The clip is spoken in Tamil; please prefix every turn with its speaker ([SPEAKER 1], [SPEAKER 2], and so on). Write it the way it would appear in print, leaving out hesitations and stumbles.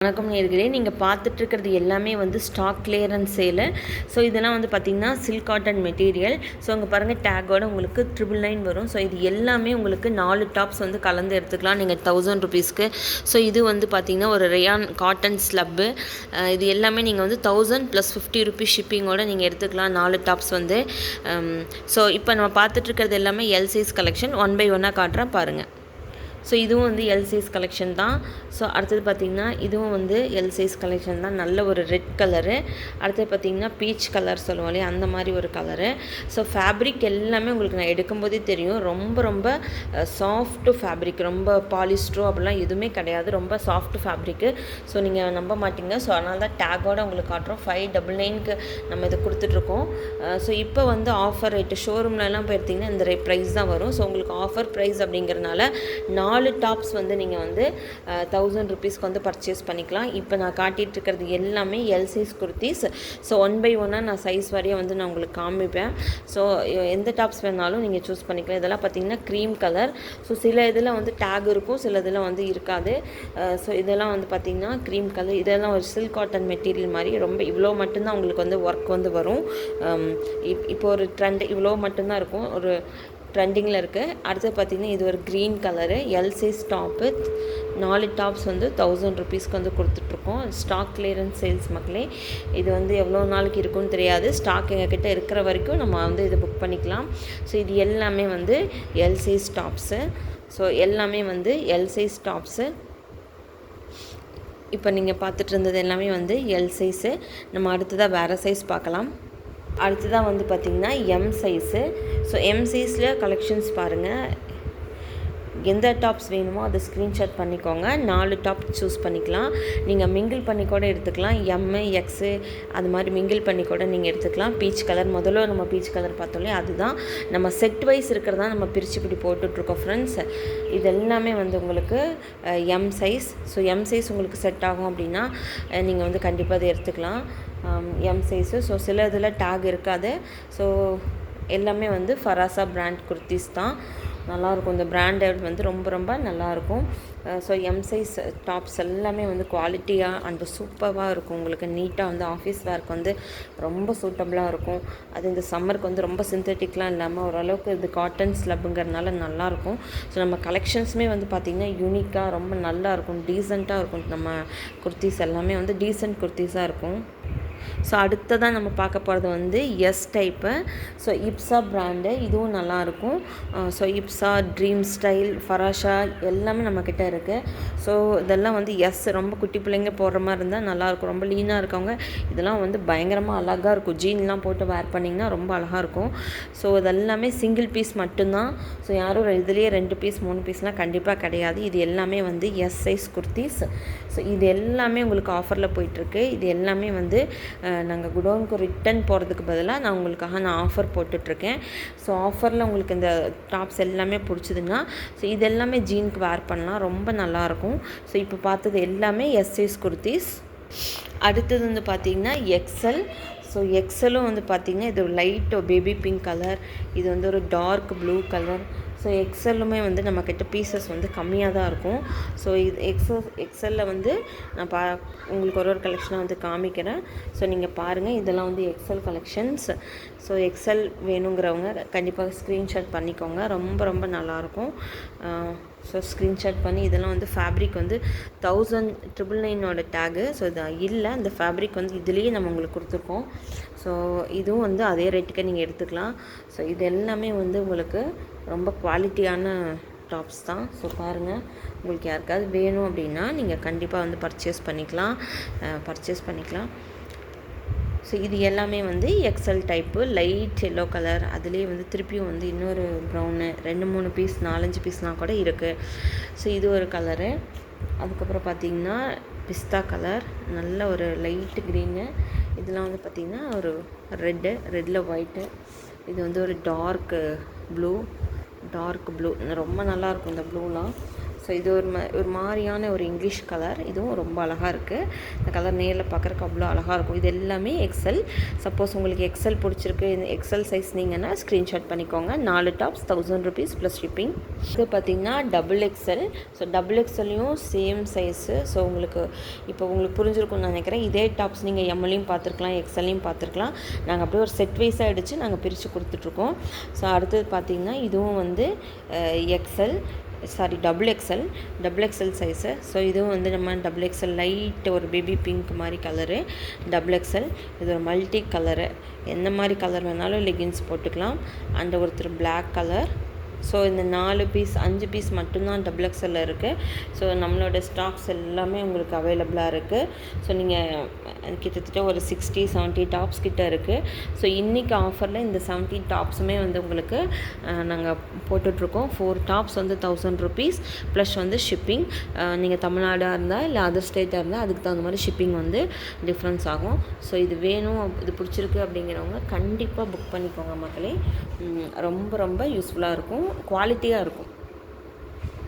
[SPEAKER 1] வணக்கம் நேயர்களே, நீங்கள் பார்த்துட்ருக்கிறது எல்லாமே வந்து ஸ்டாக் கிளியரன்ஸ் சேலு. ஸோ இதெல்லாம் வந்து பார்த்திங்கன்னா சில்க் காட்டன் மெட்டீரியல். ஸோ அங்கே பாருங்கள் டேக்கோட உங்களுக்கு 999 வரும். ஸோ இது எல்லாமே உங்களுக்கு 4 டாப்ஸ் வந்து கலந்து எடுத்துக்கலாம் நீங்கள் 1000 ருபீஸ்க்கு. ஸோ இது வந்து பார்த்திங்கன்னா ஒரு ரேயான் காட்டன் ஸ்லப்பு. இது எல்லாமே நீங்கள் வந்து 1000 + 50 ருபீஸ் ஷிப்பிங்கோடு நீங்கள் எடுத்துக்கலாம் 4 டாப்ஸ் வந்து. ஸோ இப்போ நம்ம பார்த்துட்ருக்கிறது எல்லாமே எல் சைஸ் கலெக்ஷன். 1 பை 1 காட்டுறேன் பாருங்கள். ஸோ இதுவும் வந்து எல் சைஸ் கலெக்ஷன் தான். ஸோ அடுத்தது பார்த்திங்கன்னா இதுவும் வந்து எல் சைஸ் கலெக்ஷன் தான். நல்ல ஒரு ரெட் கலரு. அடுத்தது பார்த்திங்கன்னா பீச் கலர் சொல்லுவோம் இல்லையா, அந்த மாதிரி ஒரு கலரு. ஸோ ஃபேப்ரிக் எல்லாமே உங்களுக்கு நான் எடுக்கும்போதே தெரியும், ரொம்ப ரொம்ப சாஃப்ட்டு ஃபேப்ரிக், ரொம்ப பாலிஸ்ட்ரோ அப்படிலாம் எதுவுமே கிடையாது, ரொம்ப சாஃப்ட் ஃபேப்ரிக்கு. ஸோ நீங்கள் நம்ப மாட்டிங்க. ஸோ அதனால தான் டேக்கோடு உங்களுக்கு காட்டுறோம். 599க்கு நம்ம இதை கொடுத்துட்ருக்கோம். ஸோ இப்போ வந்து ஆஃபர் ரேட்டு ஷோரூம்லலாம் போயிருத்திங்கன்னா இந்த ப்ரைஸ் தான் வரும். ஸோ உங்களுக்கு ஆஃபர் ப்ரைஸ் அப்படிங்கிறனால 4 டாப்ஸ் வந்து நீங்கள் வந்து 1000 ருபீஸ்க்கு வந்து பர்ச்சேஸ் பண்ணிக்கலாம். இப்போ நான் காட்டிகிட்டு இருக்கிறது எல்லாமே L size kurtis. So 1 by 1 நான் சைஸ் வரையும் வந்து நான் உங்களுக்கு காமிப்பேன். ஸோ எந்த டாப்ஸ் வேணாலும் நீங்கள் சூஸ் பண்ணிக்கலாம். இதெல்லாம் பார்த்திங்கன்னா க்ரீம் கலர். ஸோ சில இதில் வந்து டேக் இருக்கும், சில இதில் வந்து இருக்காது. ஸோ இதெல்லாம் வந்து பார்த்திங்கன்னா க்ரீம் கலர். இதெல்லாம் ஒரு சில்க் காட்டன் மெட்டீரியல் மாதிரி ரொம்ப இவ்வளோ மட்டும்தான் உங்களுக்கு வந்து ஒர்க் வந்து வரும். இப்போ ஒரு ட்ரெண்ட் இவ்வளோ மட்டும்தான் இருக்கும், ஒரு ட்ரெண்டிங்கில் இருக்குது. அடுத்து பார்த்திங்கன்னா இது ஒரு green colour L size top. 4 tops வந்து 1000 ருபீஸ்க்கு வந்து கொடுத்துட்ருக்கோம். ஸ்டாக் கிளியரன்ஸ் சேல்ஸ் மக்களே. இது வந்து எவ்வளோ நாளைக்கு இருக்குன்னு தெரியாது. ஸ்டாக் எங்ககிட்ட இருக்கிற வரைக்கும் நம்ம வந்து இதை புக் பண்ணிக்கலாம். ஸோ இது எல்லாமே வந்து எல் சைஸ் டாப்ஸு. ஸோ எல்லாமே வந்து எல் சைஸ் டாப்ஸு. இப்போ நீங்கள் பார்த்துட்டு இருந்தது எல்லாமே வந்து எல் சைஸு. நம்ம அடுத்ததாக வேறு சைஸ் பார்க்கலாம். அடுத்ததாக வந்து பார்த்திங்கன்னா எம் சைஸு. ஸோ எம் சைஸில் கலெக்ஷன்ஸ் பாருங்கள். எந்த டாப்ஸ் வேணுமோ அதை ஸ்க்ரீன்ஷாட் பண்ணிக்கோங்க. 4 டாப் சூஸ் பண்ணிக்கலாம். நீங்கள் மிங்கிள் பண்ணி கூட எடுத்துக்கலாம். எம்மு எக்ஸு அது மாதிரி மிங்கிள் பண்ணி கூட நீங்கள் எடுத்துக்கலாம். பீச் கலர் முதல்ல நம்ம பீச் கலர் பார்த்தோம்லே அதுதான். நம்ம செட் வைஸ் இருக்கிறதா நம்ம பிரித்து இப்படி போட்டுட்ருக்கோம் ஃப்ரெண்ட்ஸ். இது எல்லாமே வந்து உங்களுக்கு M size. So M size உங்களுக்கு செட் ஆகும் அப்படின்னா நீங்கள் வந்து கண்டிப்பாக அதை எடுத்துக்கலாம். M size. ஸோ சில இதில் டேக் இருக்காது. ஸோ எல்லாமே வந்து ஃபராசா பிராண்ட் குர்த்திஸ் தான். நல்லாயிருக்கும். இந்த பிராண்டட் வந்து ரொம்ப ரொம்ப நல்லாயிருக்கும். ஸோ எம் சைஸ் டாப்ஸ் எல்லாமே வந்து குவாலிட்டியாக அண்ட் சூப்பராக இருக்கும். உங்களுக்கு நீட்டாக வந்து ஆஃபீஸ் வேர்க்கு வந்து ரொம்ப சூட்டபுளாக இருக்கும். அது இந்த சம்மருக்கு வந்து ரொம்ப சிந்தட்டிக்லாம் இல்லாமல் ஓரளவுக்கு இது காட்டன் ஸ்லப்புங்கிறதுனால நல்லாயிருக்கும். ஸோ நம்ம கலெக்ஷன்ஸுமே வந்து பார்த்திங்கன்னா யூனிக்காக ரொம்ப நல்லாயிருக்கும், டீசெண்டாக இருக்கும். நம்ம குர்த்திஸ் எல்லாமே வந்து டீசெண்ட் குர்த்திஸாக இருக்கும். ஸோ அடுத்ததான் நம்ம பார்க்க போகிறது வந்து எஸ் டைப்பு. ஸோ இப்ஸா பிராண்டு, இதுவும் நல்லாயிருக்கும். ஸோ இப்ஸா, ட்ரீம் ஸ்டைல், ஃபராஷா எல்லாமே நம்மக்கிட்ட இருக்குது. ஸோ இதெல்லாம் வந்து எஸ் ரொம்ப குட்டி பிள்ளைங்க போடுற மாதிரி இருந்தால் நல்லாயிருக்கும். ரொம்ப லீனாக இருக்கவங்க இதெல்லாம் வந்து பயங்கரமாக அழகாக இருக்கும். ஜீன்லாம் போட்டு வேர் பண்ணிங்கன்னா ரொம்ப அழகாக இருக்கும். ஸோ இதெல்லாமே சிங்கிள் பீஸ் மட்டும்தான். ஸோ யாரும் இதுலேயே 2 பீஸ் 3 பீஸ்லாம் கண்டிப்பாக கிடையாது. இது எல்லாமே வந்து எஸ் சைஸ் குர்த்திஸ். ஸோ இது எல்லாமே உங்களுக்கு ஆஃபரில் போயிட்டுருக்கு. இது எல்லாமே வந்து நாங்கள் குடோனுக்கு ரிட்டன் போகிறதுக்கு பதிலாக நான் ஆஃபர் போட்டுட்ருக்கேன். ஸோ ஆஃபரில் உங்களுக்கு இந்த டாப்ஸ் எல்லாமே பிடிச்சதுன்னா ஸோ இது எல்லாமே ஜீனுக்கு வேர் பண்ணலாம், ரொம்ப நல்லாயிருக்கும். ஸோ இப்போ பார்த்தது எல்லாமே எஸ் சைஸ் குர்த்திஸ். அடுத்தது வந்து பார்த்திங்கன்னா எக்ஸல். ஸோ எக்ஸலும் வந்து பார்த்திங்கன்னா இது ஒரு லைட் பேபி பிங்க் கலர், இது வந்து ஒரு டார்க் ப்ளூ கலர். ஸோ எக்ஸல்லுமே வந்து நம்மக்கிட்ட பீசஸ் வந்து கம்மியாக தான் இருக்கும். ஸோ இது எக்ஸலில் வந்து நான் உங்களுக்கு ஒரு கலெக்ஷனாக வந்து காமிக்கிறேன். ஸோ நீங்கள் பாருங்கள், இதெல்லாம் வந்து எக்ஸல் கலெக்ஷன்ஸ். ஸோ எக்ஸல் வேணுங்கிறவங்க கண்டிப்பாக ஸ்க்ரீன்ஷாட் பண்ணிக்கோங்க. ரொம்ப ரொம்ப நல்லாயிருக்கும். ஸோ ஸ்க்ரீன்ஷாட் பண்ணி இதெல்லாம் வந்து ஃபேப்ரிக் வந்து 1999 டேகு. ஸோ இது இல்லை, இந்த ஃபேப்ரிக் வந்து இதுலேயே நம்ம உங்களுக்கு கொடுத்துருக்கோம். ஸோ இதுவும் வந்து அதே ரேட்டுக்கு நீங்கள் எடுத்துக்கலாம். ஸோ இது எல்லாமே வந்து உங்களுக்கு ரொம்ப குவாலிட்டியான டாப்ஸ் தான். ஸோ பாருங்கள், உங்களுக்கு யாருக்காவது வேணும் அப்படின்னா நீங்கள் கண்டிப்பாக வந்து பர்ச்சேஸ் பண்ணிக்கலாம். ஸோ இது எல்லாமே வந்து XL type, light yellow colour. அதுலேயே வந்து திருப்பியும் வந்து இன்னொரு ப்ரௌனு 2-3 பீஸ் 4-5 பீஸ்லாம் கூட இருக்குது. ஸோ இது ஒரு கலரு. அதுக்கப்புறம் பார்த்திங்கன்னா பிஸ்தா கலர், நல்ல ஒரு லைட்டு க்ரீனு. இதெல்லாம் வந்து பார்த்திங்கன்னா ஒரு ரெட்டில் ஒயிட்டு. இது வந்து ஒரு டார்க் ப்ளூ ரொம்ப நல்லாயிருக்கும் இந்த ப்ளூலாம். ஸோ ஸோ இது ஒரு மாதிரியான ஒரு இங்கிலீஷ் கலர். இதுவும் ரொம்ப அழகாக இருக்குது. இந்த கலர் நேரில் பார்க்குறக்கு அவ்வளோ அழகாக இருக்கும். இது எல்லாமே எக்ஸல். சப்போஸ் உங்களுக்கு எக்ஸல் பிடிச்சிருக்கு, இந்த எக்ஸல் சைஸ் நீங்கன்னா ஸ்க்ரீன்ஷாட் பண்ணிக்கோங்க. 4 டாப்ஸ் 1000 rupees ப்ளஸ் ஷிப்பிங். இது பார்த்திங்கன்னா டபுள் எக்ஸல். ஸோ டபுள் எக்ஸல்லையும் சேம் சைஸு. ஸோ உங்களுக்கு இப்போ உங்களுக்கு புரிஞ்சிருக்கும்னு நினைக்கிறேன். இதே டாப்ஸ் நீங்கள் எம்எல்லையும் பார்த்துருக்கலாம், எக்ஸல்லையும் பார்த்துருக்கலாம். நாங்கள் அப்படியே ஒரு செட் வைஸாக அடித்து நாங்கள் பிரித்து கொடுத்துட்ருக்கோம். ஸோ அடுத்தது பார்த்திங்கன்னா இதுவும் வந்து டபுள் எக்ஸல் சைஸு. ஸோ இதுவும் வந்து நம்ம டபுள் எக்ஸல் லைட் ஒரு பேபி பிங்க் மாதிரி கலரு. டபுள் எக்ஸல் இது ஒரு மல்டி கலரு. எந்த மாதிரி கலர் வேணாலும் லெகின்ஸ் போட்டுக்கலாம். அண்ட் ஒருத்தர் பிளாக் கலர். ஸோ இந்த 4 பீஸ் 5 பீஸ் மட்டும்தான் டபுள் எக்ஸலில் இருக்குது. ஸோ நம்மளோட ஸ்டாக்ஸ் எல்லாமே உங்களுக்கு அவைலபிளாக இருக்குது. ஸோ நீங்கள் கிட்டத்தட்ட ஒரு 60-70 டாப்ஸ் கிட்ட இருக்குது. ஸோ இன்றைக்கி ஆஃபரில் இந்த 70 டாப்ஸுமே வந்து உங்களுக்கு நாங்கள் போட்டுட்ருக்கோம். 4 டாப்ஸ் வந்து 1000 rupees ப்ளஸ் வந்து ஷிப்பிங். நீங்கள் தமிழ்நாடாக இருந்தால் இல்லை அதர் ஸ்டேட்டாக இருந்தால் அதுக்கு தகுந்த மாதிரி ஷிப்பிங் வந்து டிஃப்ரென்ஸ் ஆகும். ஸோ இது வேணும், இது பிடிச்சிருக்கு அப்படிங்கிறவங்க கண்டிப்பாக புக் பண்ணிக்கோங்க மக்களே. ரொம்ப ரொம்ப யூஸ்ஃபுல்லாக இருக்கும், குவாலிட்டியாக இருக்கும்.